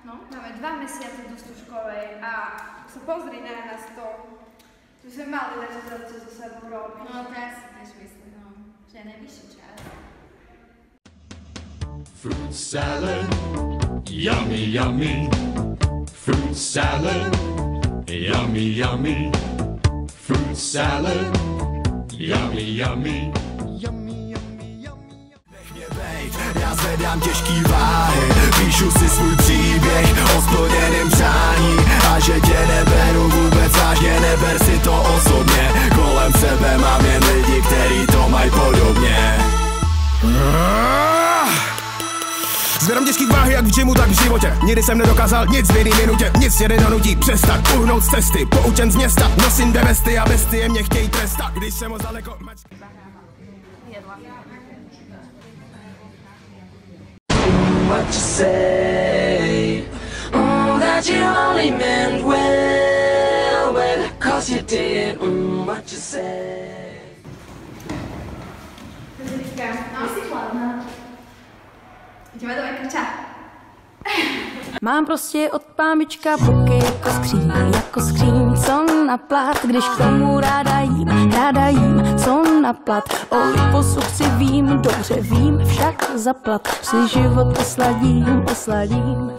No? Máme 2 mesiace do stužkovej a sa pozri na nás to. Že sme mali začať čo so sebou robiť. No to ja si tiež myslím, no. Že je najvyšší čas. Fruit salad, yummy, yummy. Fruit salad, yummy, yummy. Fruit salad, yummy, yummy. Já zvedám těžký váhy, píšu si svůj příběh o splněném přání. A že tě neberu vůbec vážně, neber si to osobně. Kolem sebe mám jen lidi, kteří to mají podobně. Zvedám těžký váhy jak v gymu, tak v životě. Nikdy jsem nedokázal nic v jedné minutě. Nic mě nedonutí přestat uhnout z cesty. Poučen z města, nosím dvě vesty a bestie mě chtějí trestat. Když jsem moc daleko... What you say? That you only meant well, well, 'cause you did. What you say? No, jsi chladná. Jdeme do Vekača. Mám prostě od pámička boky jako skříň, co na plat, když k tomu ráda jím, co na plat. O liposuk si vím, dobře vím, však zaplat, si život osladím.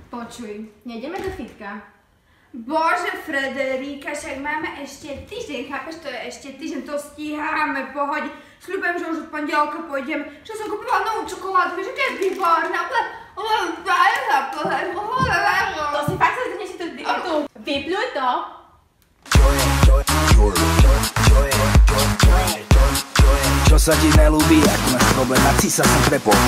Počuj, nejdeme do fitka. Bože, Frederíka, však máme ešte týždeň, chápeš, to je ešte týždeň, to stíháme, pohodiť. Sľubujem, že už od pondelka pôjdem, že som kúpila novú čokoládu, vieš, že to je výborná, To si fakt sa zdene si tu dietu. Vypľuj to. Čo sa ti nelúbi, ak máš problém, ak si sa sem prepol.